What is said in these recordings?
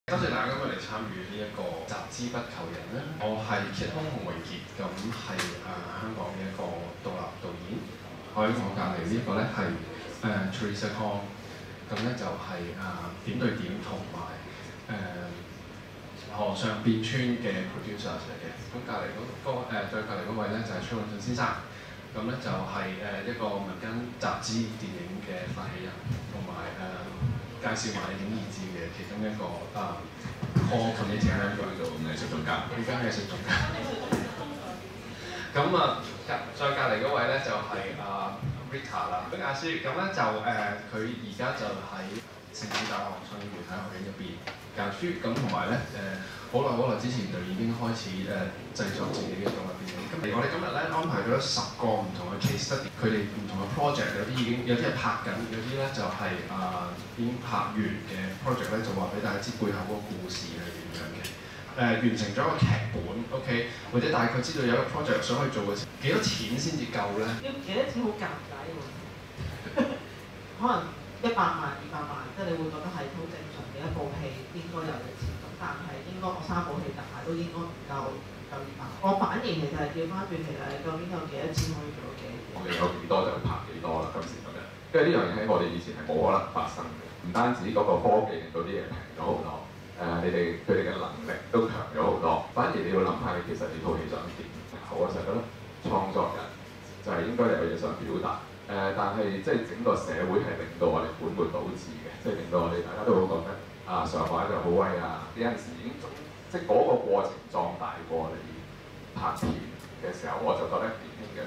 多謝大家今日嚟參與呢一個集資不求人啦。我係揭空洪維傑，咁係香港嘅一個獨立導演。我喺我隔離呢個咧係Teresa Kong， 咁咧就係點對點同埋河上變村嘅 producer 嚟嘅。咁隔離再隔離嗰位咧就係崔永信先生。咁咧就係一個民間集資電影嘅發起人，同埋介紹埋影意志嘅其中一個core committee member 做藝術總監，而家藝術總監。咁再隔離嗰位咧就係Rita 啦，阿舒。咁咧就佢而家就喺城市大學創意媒體學院入邊教書，咁同埋咧好耐之前就已經開始製作自己嘅獨立電影。咁我哋今日咧安排咗10個唔同嘅 case study， 佢哋唔同嘅 project， 有啲係拍緊，有啲咧就係已經拍完嘅 project 咧，就話俾大家知背後嗰個故事係點樣嘅。完成咗一個劇本 ，OK， 或者大概知道有一個 project 想去做嘅時候，幾多錢先至夠咧？要幾多錢好尷尬喎，可能100萬、200萬，即係你會覺得係好正常嘅一部戲應該有嘅錢，咁但係應該我3部戲夾埋都應該唔夠200。我反而其實係調翻轉，其實究竟有幾多錢可以做到幾多？我哋有幾多就拍幾多啦，今時今日。因為呢樣嘢喺我哋以前係冇可能發生嘅，唔單止嗰個科技令到啲嘢平咗好多，佢哋嘅能力都強咗好多。反而你要諗下，其實你套戲想點？我成日覺得創作人就係應該有嘢想表達。但係即係整個社會係令到我哋本末倒置嘅，即係令到我哋大家都會覺得上海就好威啊！呢陣時已經即係嗰個過程壯大過你拍片嘅時候，我就覺得年輕嘅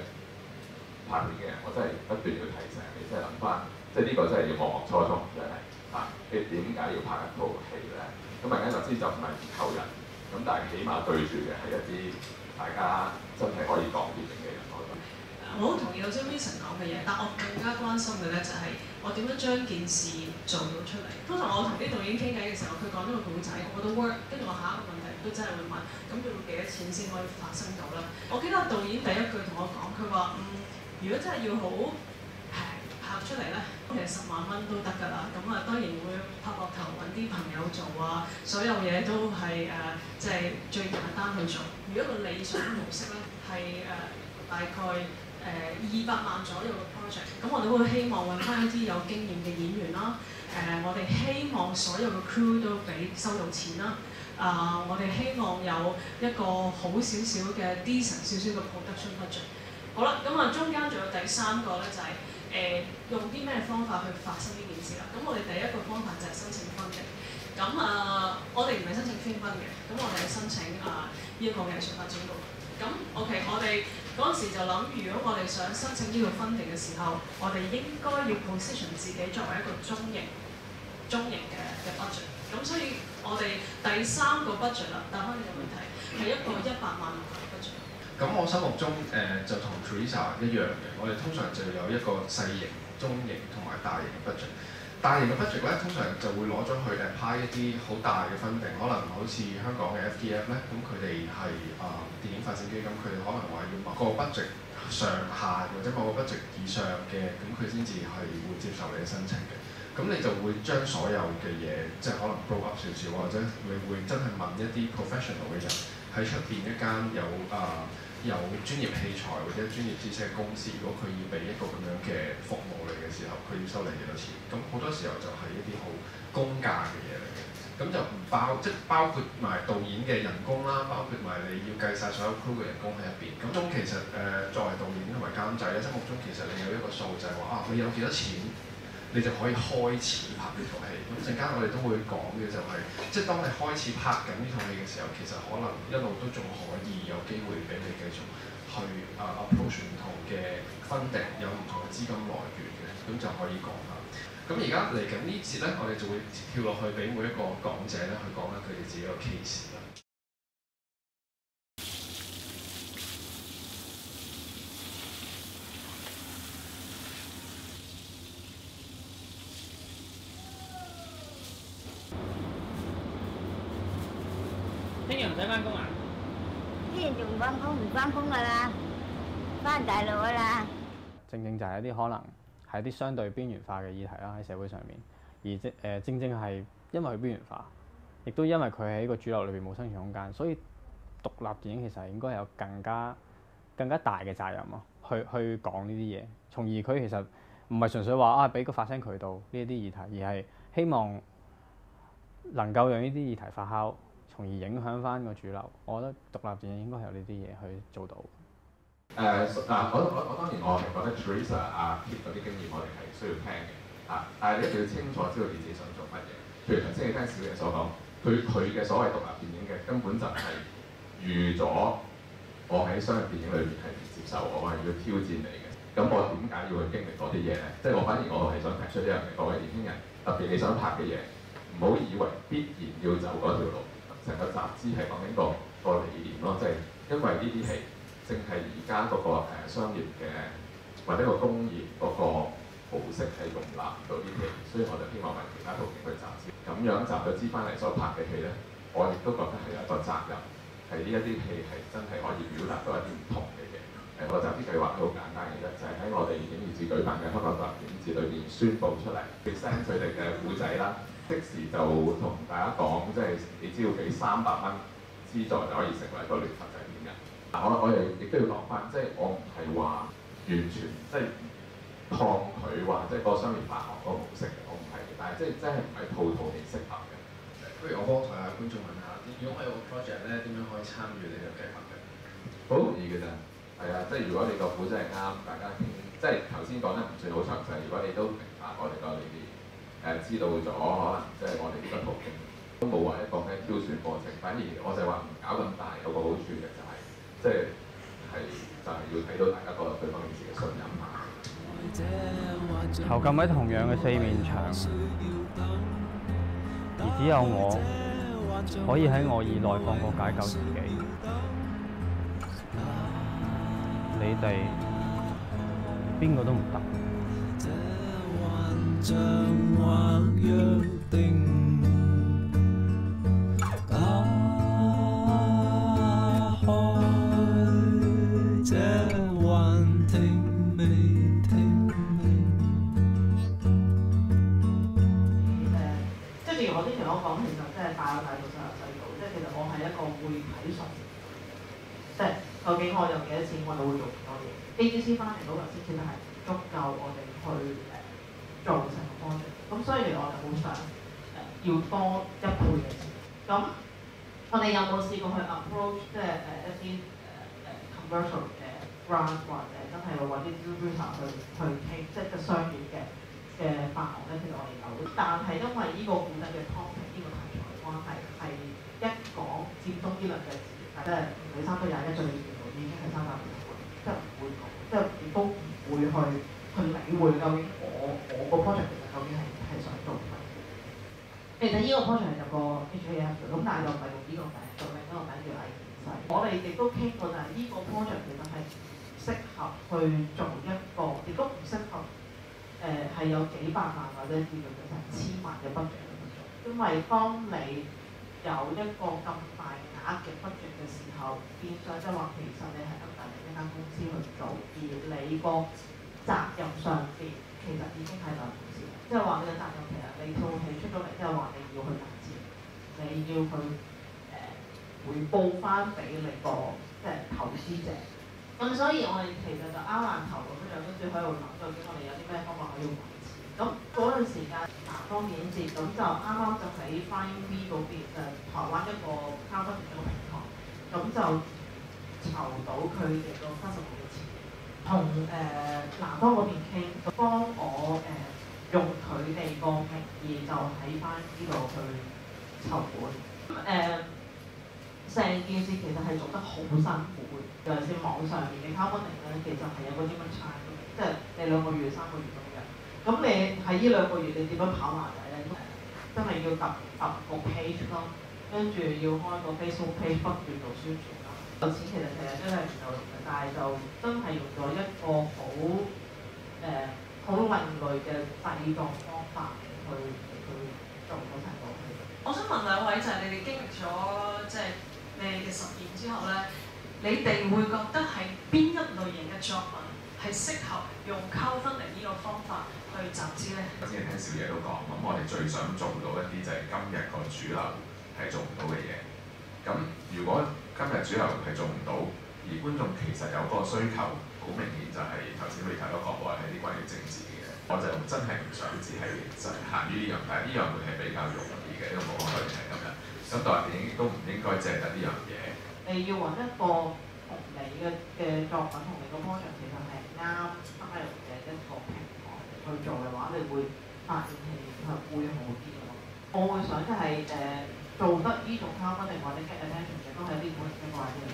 拍片嘅人，我真係不斷要提醒你，即係諗翻，即係呢個真係要望初衷，真係你點解要拍一套戲咧？咁民間集資就唔係唔求人，咁但係起碼對住嘅係一啲大家真係可以講啲嘅人。我好同意頭先 Vincent 講嘅嘢，但我更加關心嘅咧就係我點樣將件事做到出嚟。通常我同啲導演傾偈嘅時候，佢講咗個故仔，我覺得 work， 跟住我下一個問題都真係會問，咁要幾多錢先可以發生到咧？我記得導演第一句同我講，佢話如果真係要好平拍出嚟咧，其實10萬蚊都得㗎啦。咁當然會拍膊頭揾啲朋友做啊，所有嘢都係即係最簡單去做。如果個理想模式咧係大概200萬左右嘅 project， 咁我哋會希望揾翻一啲有經驗嘅演員啦。我哋希望所有嘅 crew 都俾收到錢啦。我哋希望有一個好少少嘅 decent 少少嘅 production budget。好啦，咁中間仲有第3個咧，就係用啲咩方法去發生呢件事啦。咁我哋第一個方法就係申請 funding。咁我哋唔係申請 film fund 嘅，咁我哋係申請呢個藝術發展局。咁 OK， 我哋嗰陣時就諗，如果我哋想申請呢個 funding 嘅時候，我哋應該要 position 自己作為一個中型嘅 budget。咁所以我哋第3個 budget 啦，答翻你個問題，係一個100萬嘅 budget。咁我心目中就同 Teresa 一樣嘅，我哋通常就有一個細型、中型同埋大型嘅 budget。大型嘅 budget 咧，通常就會攞咗去派一啲好大嘅 funding，可能好似香港嘅 FTF 咧，咁佢哋係電影發展基金，佢哋可能話要某個 budget 上限或者某個 budget 以上嘅，咁佢先至係會接受你嘅申請嘅。咁你就會將所有嘅嘢，即係可能 blow up 少少，或者你會真係問一啲 professional 嘅人喺出邊一間有專業器材或者專業知識嘅公司，如果佢要俾一個咁樣嘅服務你嘅時候，佢要收你幾多錢？咁好多時候就係一啲好公價嘅嘢嚟嘅，咁就唔包括埋導演嘅人工啦，包括埋你要計晒所有 crew 嘅人工喺入邊。咁其實作為導演同埋監製咧，心目中其實你有一個數就係話你有幾多錢，你就可以開始拍呢套戲。咁陣間我哋都會講嘅就係，即係當你開始拍緊呢套戲嘅時候，其實可能一路都仲可以有機會俾你繼續去approach 唔同嘅 funding，有唔同嘅資金來源嘅，咁就可以講下。咁而家嚟緊呢節咧，我哋就會跳落去俾每一個講者咧去講下佢哋自己個 case 啦。聽日唔使翻工啊？聽日仲唔翻工㗎啦，翻大陸㗎啦。正正就係一啲可能係一啲相對邊緣化嘅議題啦，喺社會上面。而正正係因為佢邊緣化，亦都因為佢喺個主流裏邊冇生存空間，所以獨立電影其實應該有更加大嘅責任咯，去講呢啲嘢，從而佢其實唔係純粹話俾個發聲渠道呢一啲議題，而係希望能夠讓呢啲議題發酵，從而影響翻個主流。我覺得獨立電影應該係有呢啲嘢去做到。我當然我係覺得 Teresa Kit 嗰啲經驗我哋係需要聽嘅但係你一定要清楚知道你自己想做乜嘢。譬如頭先你聽小爺所講，佢嘅所謂獨立電影嘅根本就係預咗我喺商業電影裏面係唔接受我係要挑戰你嘅。咁我點解要去經歷嗰啲嘢咧？即係我反而我係想提出一樣嘢，各位年輕人，特別你想拍嘅嘢，唔好以為必然要走嗰條路。成個集資係講緊個理念咯，即係因為呢啲係正係而家嗰個商業嘅或者個工業嗰個模式係容納唔到呢啲戲，所以我就希望揾其他途徑去集資。咁樣集咗資翻嚟所拍嘅戲咧，我亦都覺得係有一個責任，係呢一啲戲係真係可以表達到一啲唔同嘅嘢。個集資計劃好簡單嘅啫，就係喺我哋影業節舉辦嘅香港獨立電影節裏邊宣佈出嚟 present 佢哋嘅故仔啦，即時就同大家講，即係你只要俾300蚊資助就可以成為一個聯合製片人。我亦都要講翻，即係我唔係話完全即係抗拒話即係個商業發行嗰個模式嘅，我唔係嘅，但係即係真係唔係套戲適合嘅。不如我幫台下觀眾問下，如果我有個 project 咧，點樣可以參與你嘅計劃嘅？好容易嘅咋，係啊，即係如果你個故真係啱，大家傾，即係頭先講得唔算好詳細。如果你都明白我哋個理念，知道咗可能即係我哋呢個途徑都冇話一個咩挑選過程，反而我就係話唔搞咁大，有個好處嘅就係、即係要睇到大家個對方彼此嘅信任啊。囚禁喺同樣嘅4面牆，而只有我可以喺我以內放過解救自己。你哋邊個都唔得。即係正如我之前所講，其實即係大有大做，細有細做。即係其實我係一個會睇數，即係究竟我有幾多錢，我就會做幾多嘢。AGC 翻嚟嗰個先至係足夠我哋去做成個 project。咁所以我就好想要多1倍嘅錢。咁我哋有冇試過去 approach 即係一啲commercial 嘅 grant 或者真係揾啲 distributor 去傾，即係商業嘅發行咧？其實我哋有，但係因為呢個故仔嘅 topic 呢個題材嘅關係，係一講佔中呢兩隻字，即係你3個21最重要已經係300倍，即係唔會講，即係亦都唔會去理會究竟我個 project 其實究竟係想做乜。其實呢個 project 係入過 HAF 嘅，咁但係就唔係用呢個名，做另一個名叫藝健世。我哋亦都傾過，就係呢個 project 其實係適合去做一個，亦都唔適合係有幾百萬或者至到成1000萬嘅 budget 去做，因為當你有一個咁大額嘅 budget 嘅時候，變相即係話其實你係跟緊一間公司去做，而你個責任上邊其實已經係兩回事。即係話你嘅責任其實你套戲出咗嚟，即係話你要去賺錢，你要去回報翻俾你個即係投資者。咁所以我哋其實就拗爛頭咁樣，跟住喺度諗究竟我哋有啲咩方法可以維持。咁嗰陣時間南方電影節，咁就啱啱就喺 Fine V 嗰邊台灣一個crowdfunding一個平台，咁就籌到佢哋個30嘅錢，同南方嗰邊傾，幫我用佢哋個名義就喺翻呢度去籌款。成件事其實係做得好辛苦嘅，尤其是網上面嘅 crowdfunding咧，其實係有嗰啲乜差嘅，即係你2個月、3個月咁樣。咁你喺呢2個月你點樣跑埋嚟咧？真係要揼個 page 咯，跟住要開個 Facebook page 不斷做宣傳啦。有錢其實真係唔夠用嘅，但係就真係用咗一個好另類嘅製作方法去做嗰成個戲。我想問2位就係你哋經歷咗即係你哋嘅實驗之後咧，你哋會覺得係邊一類型嘅作品係適合用 crowdfunding 呢個方法去集資咧？頭先聽小爺都講，咁我哋最想做到一啲就係今日個主流係做唔到嘅嘢。咁如果今日主流係做唔到，而觀眾其實有嗰個需求，好明顯就係頭先你睇到國內係啲關於政治嘅嘢，我就真係唔想只係就係限於呢樣，但係呢樣會係比較容易嘅，因為我可能係咁樣。咁導演電影亦都唔應該借得呢樣嘢。你要揾一個同你嘅作品同你個 project 其實係啱 style 嘅一個平台去做嘅話，你會發現係會好啲咯。我會想就係做得呢種 marketing 或者 get attention 嘅都係啲本身嘅啲嚟嘅，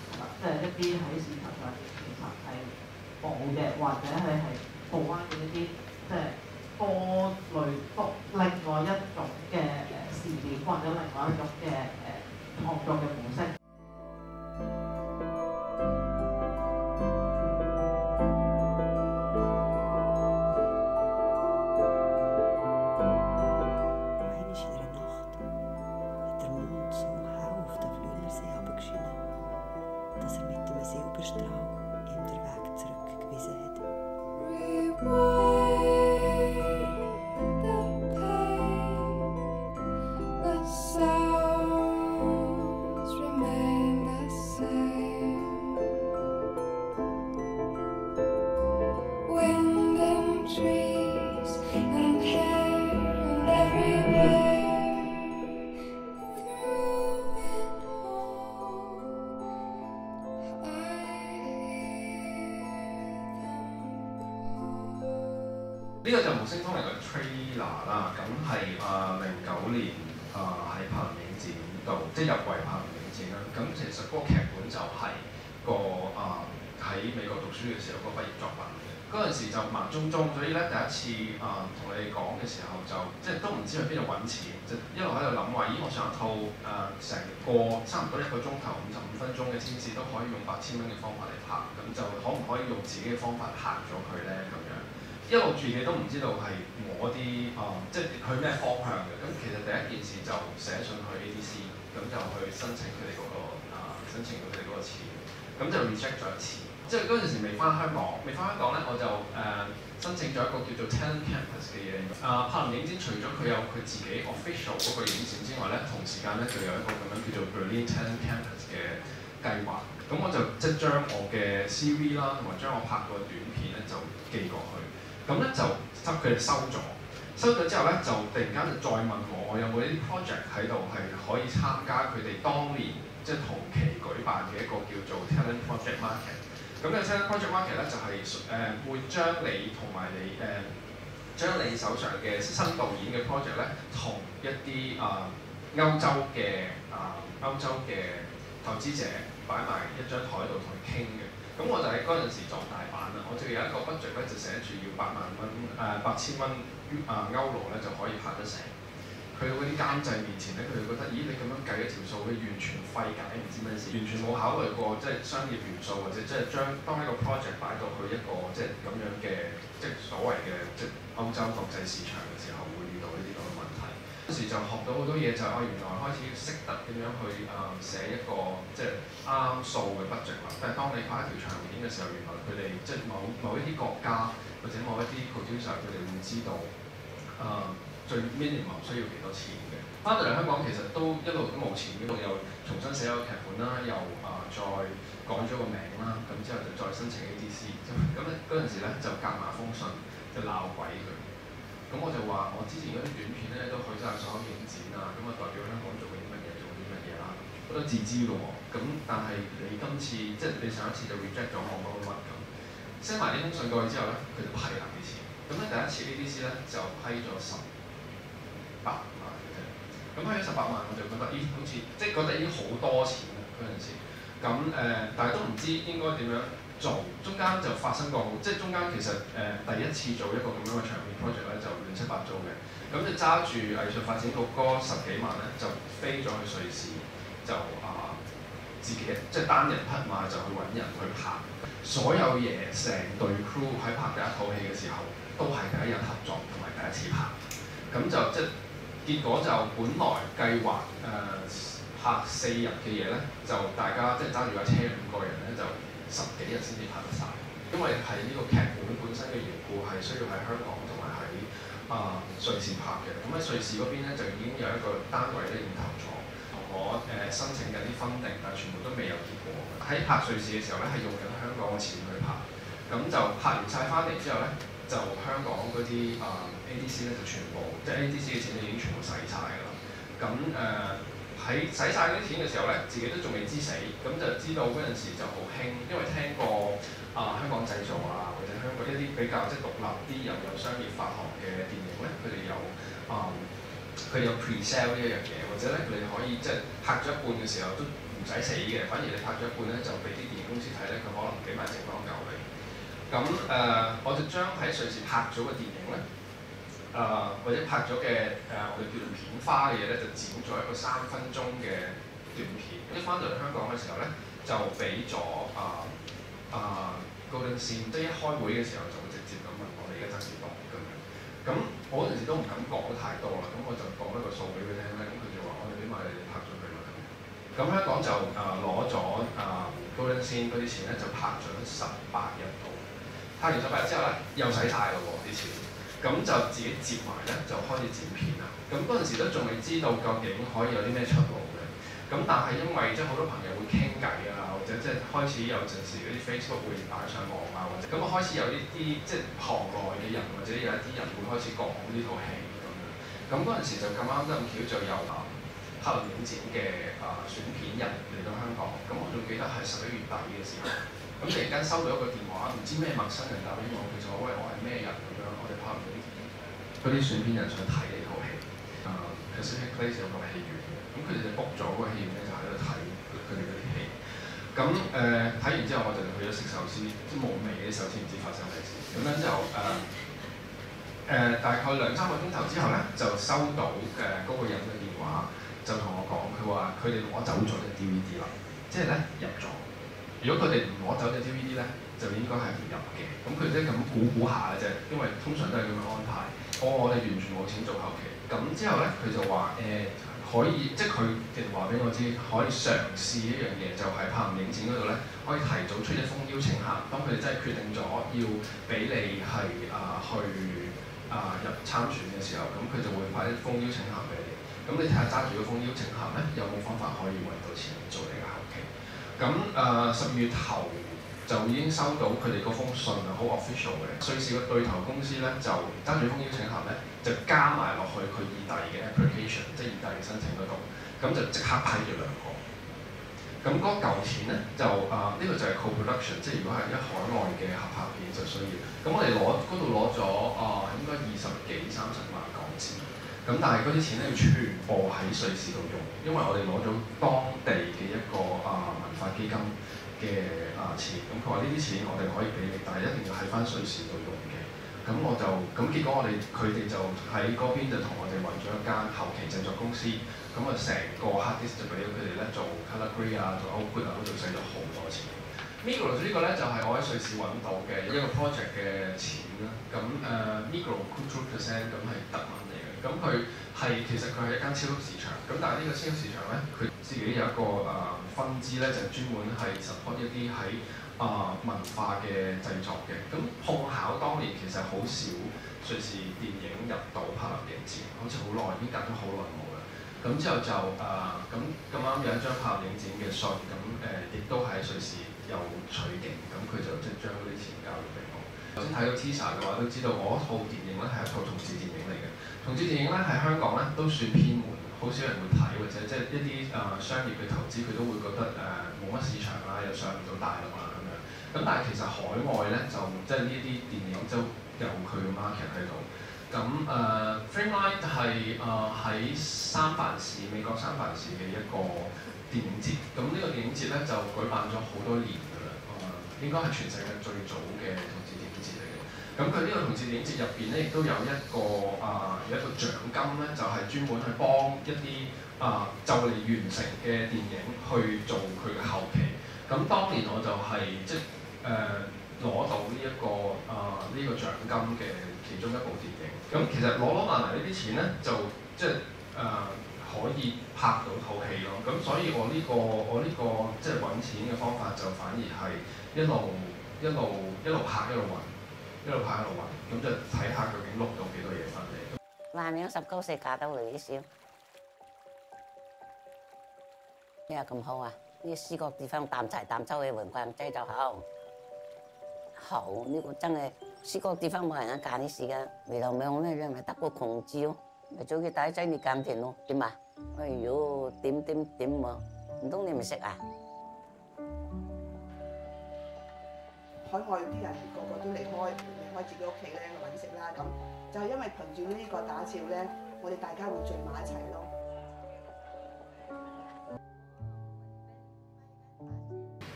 係啦，即係一啲喺市場上面其實係冇嘅，或者係報關嘅一啲即係多另外一種嘅事件或者另外一種嘅創作嘅模式。呢個就無聲通嚟嘅 trailer 啦，咁係09年喺柏林影展度，即係入圍柏林影展啦。咁其實嗰個劇本就係喺美國讀書嘅時候個畢業作品嘅。嗰陣時就盲中中，所以咧第一次同你哋講嘅時候就即係都唔知去邊度揾錢，就一路喺度諗話，咦我上一套成個差唔多1個鐘頭55分鐘嘅天使都可以用8000蚊嘅方法嚟拍，咁就可唔可以用自己嘅方法拍咗佢咧咁樣？一路住嘅都唔知道係我啲即係去咩方向嘅。咁其實第一件事就寫信去 ADC，咁就去申請佢哋嗰個申請佢哋嗰個錢，咁就 reject 咗一次。即係嗰陣時未翻香港咧，我就申請咗一個叫做 Talent Campus 嘅嘢。柏林影展除咗佢有佢自己 official 嗰個影展之外咧，同時間咧就有一個咁樣叫做 Berlin Talent Campus 嘅計劃。咁我就即係將我嘅 CV 啦，同埋將我拍過嘅短片咧就寄過去。咁咧就佢哋收咗之後咧，就突然間就再問我有冇呢啲 project 喺度係可以參加佢哋當年即係同期舉辦嘅一個叫做 Talent Project Market。咁嘅 Talent Project Market 咧就係會將你同埋你將你手上嘅新導演嘅 project 咧，同一啲歐洲嘅投資者擺埋一張台度同佢傾嘅。咁我就喺嗰陣時做大版啦，我就有一個 budget 咧就寫住要8000蚊歐羅咧就可以拍得成。去到嗰啲監製面前咧，佢哋覺得，咦你咁樣計一條數，佢完全廢解，唔知咩事，完全冇考慮過即係商業元素或者即係將當一個 project 擺到去一個即係咁樣嘅即係所謂嘅即係歐洲國際市場嘅時候，會遇到呢啲咁嘅問題。嗰時就學到好多嘢，就係我原來開始識得點樣去寫一個即係啱數嘅 budget 啦。但係當你拍一條長片嘅時候，原來佢哋即係某一啲國家或者某一啲 producer 佢哋會知道最 minimum 需要幾多錢嘅。翻到嚟香港其實都一路都冇錢，嗰度又重新寫咗個劇本啦，又再改咗個名啦，咁之後就再申請 ADC。咁咧嗰陣時咧就夾埋封信就鬧鬼佢。咁我就話我之前嗰啲短片咧都去晒所有影展啊，咁啊代表香港做緊啲乜嘢，做緊啲乜嘢啦，我都自知嘅喎。咁但係你今次即係你上一次就 reject 咗我嗰個乜咁，send 埋呢封信過去之後咧，佢就批啦啲錢。咁咧第一次 ADC 咧就批咗18萬嘅啫。咁批咗18萬我就覺得，咦好似即係覺得已經好多錢啦嗰陣時。咁但係都唔知應該點樣做，中間就發生過即係中間其實第一次做一個咁樣嘅長片 project 咧就亂七八糟嘅，咁就揸住藝術發展局嗰10幾萬咧就飛咗去瑞士，就自己即係單人匹馬就去揾人去拍，所有嘢成隊 crew 喺拍第一套戲嘅時候都係第一日合作同埋第一次拍，咁就即係結果就本來計劃拍4日嘅嘢咧，就大家即係揸住架車5個人咧，就10幾日先至拍得晒。因為係呢個劇本本身嘅緣故，係需要喺香港同埋喺瑞士拍嘅。咁喺瑞士嗰邊咧就已經有一個單位咧已經投咗，同我申請緊啲funding，但係全部都未有結果。喺拍瑞士嘅時候咧係用緊香港嘅錢去拍，咁就拍完晒翻嚟之後咧，就香港嗰啲ADC 咧就全部即係 ADC 嘅錢已經全部使晒㗎啦。咁喺使晒嗰啲錢嘅時候咧，自己都仲未知死，咁就知道嗰陣時就好興，因為聽過香港製造啊，或者香港一啲比較即係獨立啲又有商業發行嘅電影咧，佢哋有 pre-sale 呢一樣嘢，或者咧佢哋可以即係拍咗一半嘅時候都唔使死嘅，反而你拍咗一半咧就俾啲電影公司睇咧，佢可能俾埋剩翻嚿你。咁我就將喺瑞士拍咗嘅電影咧。或者拍咗嘅我哋叫做片花嘅嘢咧，就剪咗一個3分鐘嘅短片。一翻到嚟香港嘅時候咧，就俾咗Golden Scene，即係一開會嘅時候就會直接咁問我哋而家爭幾多咁樣。咁我嗰陣時都唔敢講太多啦，咁我就講一個數俾佢聽咧，咁佢就話我哋俾埋你哋拍咗佢啦咁。咁香港就攞咗Golden Scene嗰啲錢咧，就拍咗18日度。拍完18日之後咧，又使晒咯喎啲錢。咁就自己接埋咧，就開始剪片啦。咁嗰陣時都仲未知道究竟可以有啲咩出路嘅。咁但係因為即係好多朋友會傾偈啊，或者即係開始有陣時嗰啲 Facebook 會擺上網啊，或者咁我開始有呢啲即係行內嘅人，或者有一啲人會開始講呢套戲咁樣。咁嗰陣時就咁啱得咁巧就有柏林影展嘅選片人嚟到香港。咁我仲記得係11月底嘅時候。咁突然間收到一個電話，唔知咩陌生人打俾我，佢就話：喂，我係咩人咁樣？我哋拍唔到嗰啲選片人想睇呢套戲。Pacific Place 有個戲院嘅，咁佢哋就 book 咗嗰個戲院咧，就喺度睇佢哋嗰啲戲。咁睇完之後，我就去咗食壽司，即冇味嘅壽司，唔知發生咩事。咁樣就大概2-3個鐘頭之後咧，就收到嗰個人嘅電話，就同我講，佢話佢哋攞走咗隻 DVD 啦，即係咧入咗。如果佢哋唔攞走隻 DVD 咧，就應該係唔入嘅。咁佢即係咁估下嘅啫，因為通常都係咁樣安排。我哋完全冇錢做後期。咁之後咧，佢就話可以，即係佢其實話俾我知，可以嘗試一樣嘢，就係柏林影展嗰度咧，可以提早出一封邀請函。當佢哋真係決定咗要俾你係去入參選嘅時候，咁佢就會派一封邀請函俾你。咁你睇下揸住嗰封邀請函咧，有冇方法可以揾到錢做你嘅後期？咁12月頭就已經收到佢哋嗰封信啊，好 official 嘅。瑞士嘅對頭公司咧就揸住封邀請函咧，就加埋落去佢意大利嘅 application， 即係意大利申請嗰度，咁就即刻批咗2個。咁嗰嚿錢咧就呢個就係 co-production， 即係如果係一海外嘅合拍片就需要。咁我哋嗰度攞咗應該20幾30萬港紙。咁但係嗰啲錢咧要全部喺瑞士度用，因為我哋攞咗當地嘅一個文化基金嘅錢。咁佢話呢啲錢我哋可以俾你，但係一定要喺翻瑞士度用嘅。咁結果佢哋就喺嗰邊就同我哋揾咗一間後期製作公司，咁成個 hard disk 就俾咗佢哋咧做 color grade 做 output 嗰度使咗好多錢。Migros 呢個咧就係我喺瑞士揾到嘅一個 project 嘅錢啦。咁Migros Kulturpräsent 咁係德文嚟嘅。咁其實佢係一間超級市場。咁但係呢個超級市場咧，佢自己有一個分支咧，就專門係 support 一啲喺文化嘅製作嘅。咁碰巧當年其實好少瑞士電影入到柏林影展，好似好耐，已經隔咗好耐冇啦。咁之後就咁啱有一張柏林影展嘅信，咁亦都喺瑞士有取景，咁佢就即係將嗰啲錢交咗俾我。頭先睇到 teaser 嘅話，都知道我套電影咧係一套同志電影嚟嘅。同志電影咧喺香港咧都算偏門，好少人會睇，或者即係一啲商業嘅投資，佢都會覺得冇乜市場啦，又上唔到大陸啦咁樣。咁但係其實海外咧就即係呢啲電影都有佢嘅 market 喺度。咁Framelite 係喺美國三藩市嘅一個電影節。咁呢個電影節咧就舉辦咗好多年㗎啦，應該係全世界最早嘅同志電影節嚟嘅。咁佢呢個同志電影節入邊咧，亦都有一個獎金咧，就係專門去幫一啲就嚟完成嘅電影去做佢嘅後期。咁當年我就係即係攞到呢個獎金嘅其中一部電影。咁其實攞埋呢啲錢咧，就即係可以拍到套戲咯。咁所以我呢個即係揾錢嘅方法就反而係一路拍一路揾。一路拍一路揾，咁就睇下究竟錄到幾多嘢翻嚟。話名19歲嫁到嚟少，咩咁好啊？呢四個地方擔柴擔抽嘅雲逛仔就好，好呢個真係四個地方冇人揀呢事㗎，未頭尾我咩樣咪得個窮字咯，咪早啲帶仔你耕田咯，點啊？哎呦，點喎？唔通你唔識啊？海外啲人個個都離開自己屋企咧去揾食啦，咁就係因為憑住呢個打醮咧，我哋大家會聚埋一齊咯。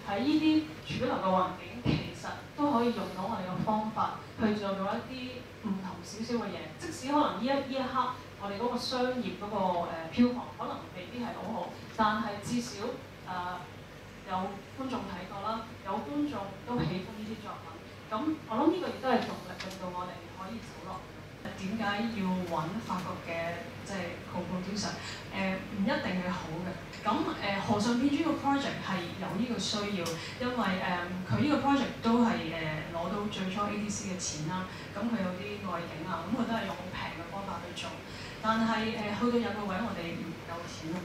喺呢啲主流嘅環境，其實都可以用到我哋嘅方法去做到一啲唔同少少嘅嘢。即使可能呢一刻我哋嗰個商業嗰個票房可能未必係好好，但係至少有觀眾睇過啦，有觀眾都喜歡呢啲作品。咁我諗呢個亦都係動力，令到我哋可以走落去。點解要揾法國嘅即係 co-producer？ 唔一定係好嘅。咁河上片專個 project 係有呢個需要，因為佢呢個 project 都係攞到最初 ADC 嘅錢啦。咁佢有啲外景啊，咁佢都係用好平嘅方法去做。但係去到有個位，我哋唔夠錢，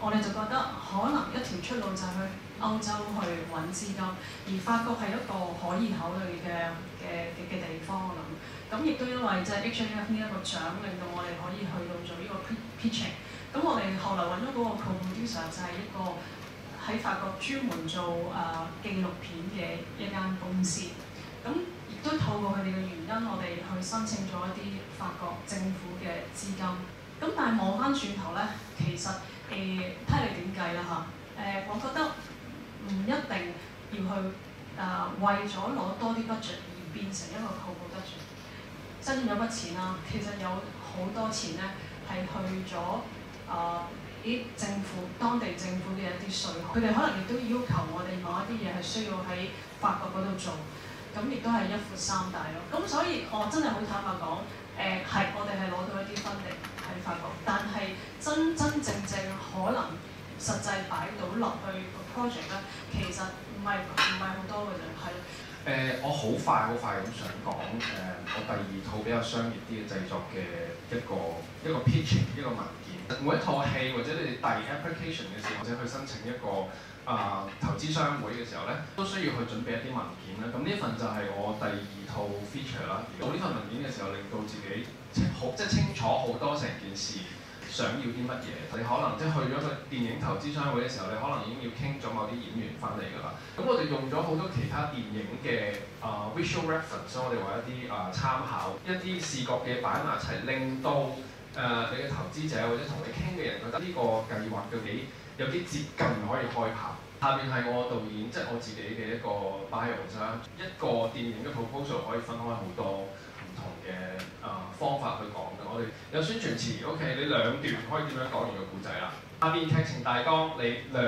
我哋就覺得可能一條出路就係去歐洲去揾資金，而法國係一個可以考慮嘅地方，我諗。咁亦都因為即係 HAF 呢一個獎，令到我哋可以去到做呢個 pitching。咁我哋後來揾咗嗰個 co-producer 就係一個喺法國專門做紀錄片嘅一間公司。咁亦都透過佢哋嘅原因，我哋去申請咗一啲法國政府嘅資金。咁但係望翻轉頭咧，其實睇你點計啦嚇。我覺得唔一定要去為咗攞多啲 budget 而變成一個 co-producer。申請咗筆錢啦，其實有好多錢咧係去咗政府當地政府嘅一啲稅項，佢哋可能亦都要求我哋某一啲嘢係需要喺法國嗰度做，咁亦都係一闊三大咯。咁所以我真係好坦白講，係我哋係攞到一啲分力喺法國，但係真正可能實際擺到落去個 project 咧，其實唔係好多嘅啫，係。我好快咁想講我第二套比較商業啲嘅製作嘅一個 pitching 一個文件。每一套戲或者你哋遞 application 嘅時候，或者去申請一個投資商會嘅時候咧，都需要去準備一啲文件啦。咁呢一份就係我第二套 feature 啦。做呢份文件嘅時候，令到自己清楚好多成件事。想要啲乜嘢？你可能即係去咗個電影投資商會嘅時候，你可能已經要傾咗某啲演員翻嚟㗎啦。咁我哋用咗好多其他電影嘅visual reference， 所以我哋話一啲參考，一啲視覺嘅擺埋一齊，令到你嘅投資者或者同你傾嘅人覺得呢個計劃嘅有啲接近可以開拍。下邊係我導演，即係我自己嘅一個 bio 啦。一個電影嘅 proposal 可以分開好多唔同嘅方法去講嘅。我哋有宣傳詞 ，OK， 你兩段可以點樣講完個故仔啦。下邊劇情大綱，你2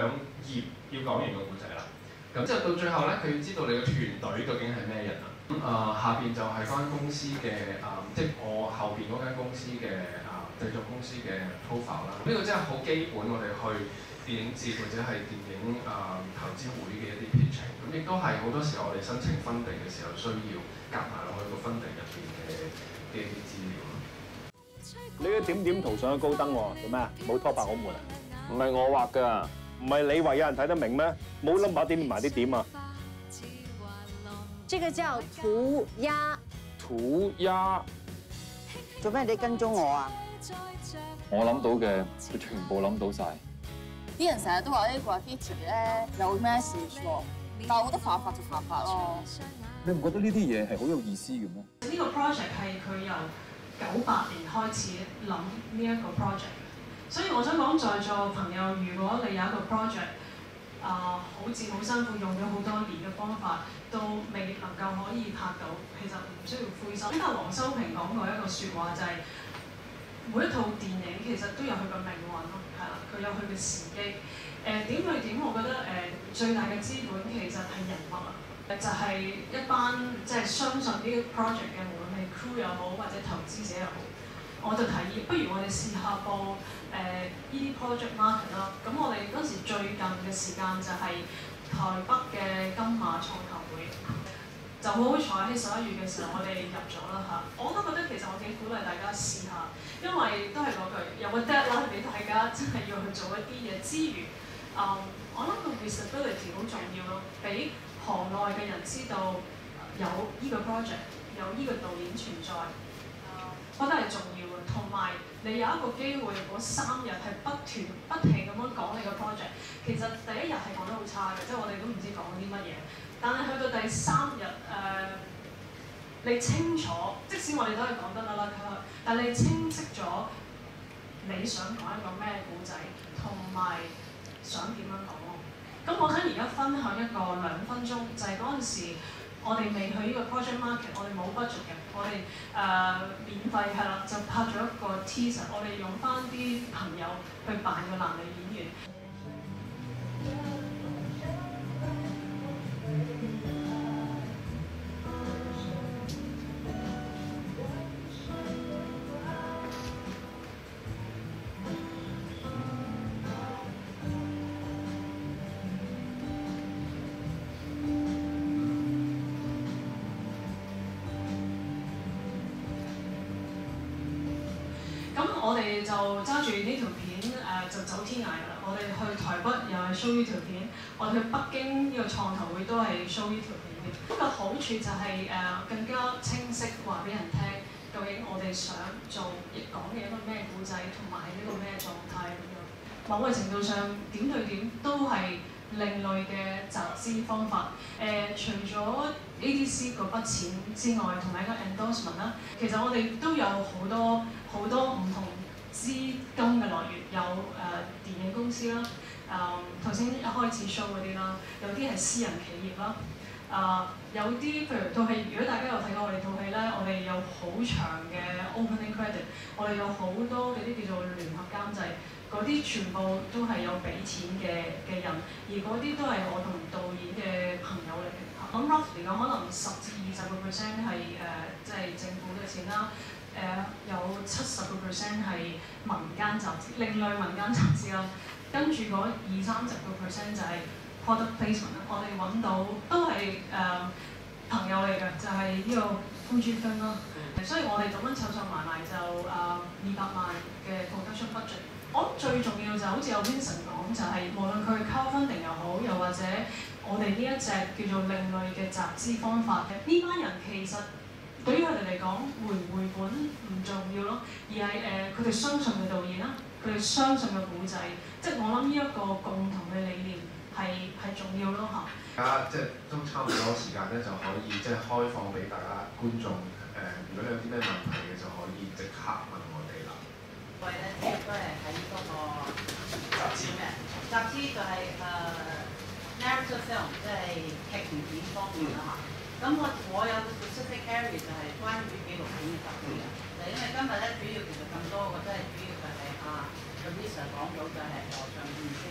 頁要講完個故仔啦。咁之後到最後咧，佢要知道你嘅團隊究竟係咩人啊。咁下邊就係嗰間公司嘅即係我後邊嗰間公司嘅製作公司嘅 profile 啦。呢個真係好基本，我哋去電影節或者係電影投資會嘅一啲 pitching。咁亦都係好多時候我哋申請funding嘅時候需要夾埋落去個funding入邊嘅一啲資料。你嘅點圖上咗高登喎，做咩啊？冇拖白我門啊？唔係我畫㗎，唔係你話有人睇得明咩？冇 number 點埋啲點啊？這個叫塗鴉。塗鴉。做咩你跟蹤我啊？我諗到嘅，佢全部諗到晒。啲人成日都話呢個 graffiti 咧有 message 喎，但係我覺得犯法就犯法咯。你唔覺得呢啲嘢係好有意思嘅咩？呢個 project 係佢由98年開始諗呢一個 project， 所以我想講在座朋友，如果你有一個 project， 好似好辛苦，用咗好多年嘅方法，都未能夠可以拍到，其實唔需要灰心。因為黃修平講過一個説話就係、每一套電影其實都有佢嘅命運咯，係啦，佢有佢嘅時機。點去點？我覺得最大嘅資本其實係人物啊，就係一班即係相信呢個 project 嘅，無論係 crew 又好或者投資者又好，我就提議不如我哋試下播呢啲 project market 啦。咁我哋嗰時最近嘅時間就係台北嘅金馬創投會。就好好彩喺11月嘅時候，我哋入咗啦嚇。我都覺得其實我幾鼓勵大家試下，因為都係嗰句有個 deadline 俾大家真係要去做一啲嘢之餘，我諗個 visibility 好重要咯，俾行內嘅人知道有呢個 project， 有呢個導演存在，覺得係重要嘅。同埋你有一個機會嗰3日係不停咁樣講你個 project， 其實第1日係講得好差嘅，即係我哋都唔知講啲乜嘢。但係去到第3日，你清楚，即使我哋都係講得啦，但係你清晰咗你想講一個咩故仔，同埋想點樣講咯。咁我想而家分享一個2分鐘，就係嗰陣時我哋未去呢個 project market， 我哋冇 budget 嘅，我哋免費係啦，就拍咗一個 teaser， 我哋用翻啲朋友去扮個男女演員。我哋就揸住呢條片就走天涯㗎啦！我哋去台北又係 show 呢條片，我哋去北京呢個創投會都係 show 呢條片嘅。不過好處就係更加清晰話俾人聽，究竟我哋想做講嘅一個咩故仔，同埋呢個咩狀態咁樣。某個程度上點對點都係另類嘅集資方法。除咗 ADC 嗰筆錢之外，同埋一個 endorsement 啦，其實我哋都有好多唔同資金嘅來源，有電影公司啦，頭先一開始 show 嗰啲啦，有啲係私人企業啦，有啲譬如套戲，如果大家有睇過我哋套戲咧，我哋有好長嘅 opening credit， 我哋有好多嗰啲叫做聯合監製，嗰啲全部都係有俾錢嘅人，而嗰啲都係我同導演嘅朋友嚟嘅。咁 roughly 講，可能10至20% 係即係政府嘅錢啦。有70% 係民間集資，另類民間集資啦。跟住嗰20-30% 就係 product placement 啦。我哋揾到都係朋友嚟嘅，就係呢個 Fujifilm 啦。所以我哋咁樣湊埋就200萬嘅 production budget。我諗最重要就好似有 Vincent 講，就係無論佢 crowdfunding 又好，又或者我哋呢一隻叫做另類嘅集資方法，呢班人其實對於佢哋嚟講，回唔回本唔重要咯，而係佢哋相信嘅導演啦，佢哋相信嘅故仔，即係我諗呢一個共同嘅理念係重要咯嚇。而家即係都差唔多時間咧，就可以即係開放俾大家觀眾如果你有啲咩問題嘅，就可以即刻問我哋啦。我哋咧主要都係喺嗰個集資咩？集資就係narrative film， 即係劇情片方面啦嚇。咁我有 specific area 就係關於紀錄片嘅集資嘅，就因為今日咧主要其實咁多個都係主要就係Lisa 講到就係河上電視。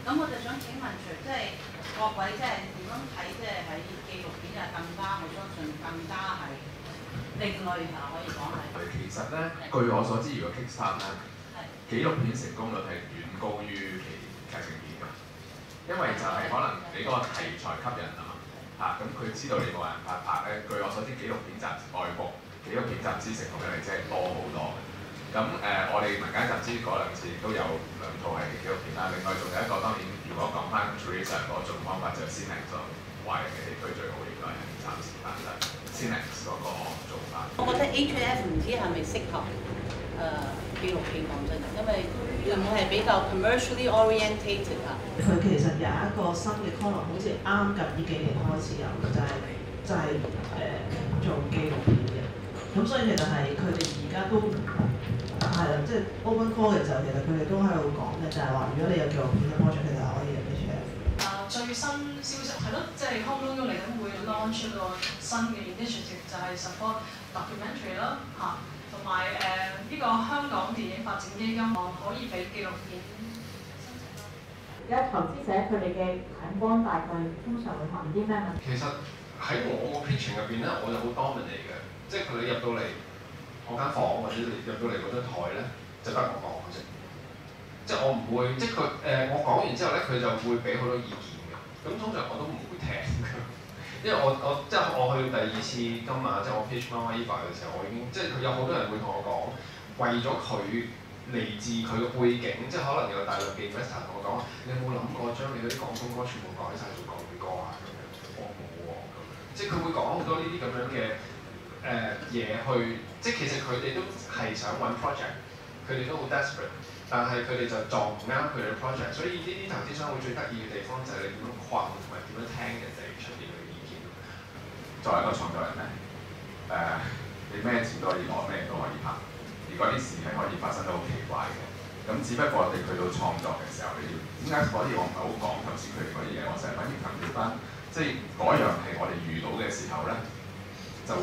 咁我就想請問即係各位即係點樣睇即係喺紀錄片就更加我相信更加係另類嚇可以講係。其實咧，據我所知，如果 Kickstarter 咧，紀錄片成功率係遠高於劇情片㗎，因為就係可能你嗰個題材吸引啊嘛。咁佢知道你冇人拍咧。據我所知，紀錄片集外國紀錄片集資成功率係真係多好多嘅。咁我哋民間集資嗰2次都有2套係紀錄片啦。另外仲有一個，當然如果講翻 Teresa 嗰種方法，就 Cinemax 就華人嘅地區最好，應該係暫時翻得 Cinemax 嗰個做法。我覺得 HF 唔知係咪適合紀錄片講真，因為會唔會係比較 commercially orientated 啊？佢其實有一個新嘅 column， 好似啱近呢幾年開始有，就係做紀錄片嘅。咁所以其實係佢哋而家都係啦，即係 open call 嘅時候，其實佢哋都喺度講嘅，就係話如果你有紀錄片嘅 project，其實可以入 HF。最新消息係咯，即係 Hong Kong 嚟緊會 launch 一個新嘅 initiative， 就係 support documentary 啦嚇。同埋呢個香港電影發展基金可以俾紀錄片申請啦。而家投資者佢哋嘅眼光大概通常會問啲咩問題？其實喺我個 pitching 入邊咧，我就好 dominate 嘅，即係佢哋入到嚟我間房或者入到嚟嗰張台咧，就得我講嘅啫。即係我唔會，即係佢我講完之後咧，佢就會俾好多意見嘅。咁通常我都唔會聽嘅。因為我即係我去到第2次金馬，即係我 pitch Mama Eva 嘅時候，我已經即係佢有好多人會同我講，為咗佢嚟自佢嘅背景，即係可能有大量嘅 investor 同我講，你有冇諗過將你嗰啲廣東歌全部改晒做國語歌啊？咁樣我冇喎，咁樣即係佢會講好多呢啲咁樣嘅嘢去，即係其實佢哋都係想揾 project，佢哋都好 desperate。但係佢哋就撞唔啱佢哋嘅 project，所以呢啲投資商會最得意嘅地方就係你點樣困同埋點樣聽人哋出邊嘅意見。作為一個創作人咧，你咩錢都可以攞，咩都可以拍，而嗰啲事係可以發生得好奇怪嘅。咁只不過我哋去到創作嘅時候，你要點解所以我唔係好講頭先佢哋嗰啲嘢，我成日反而強調翻，即係嗰樣係我哋遇到嘅時候咧，就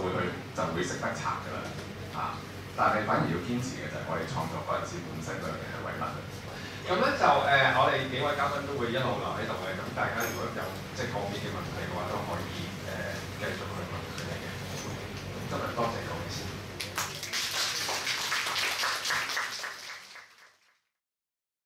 會識得拆㗎啦，嚇！但係反而要堅持嘅就係我哋創作嗰陣時本身嗰樣嘢係為乜？咁咧就我哋幾位嘉賓都會一路留喺度嘅，咁大家如果有即係個別嘅問題嘅話，都可以繼續去問佢哋嘅。今日多謝。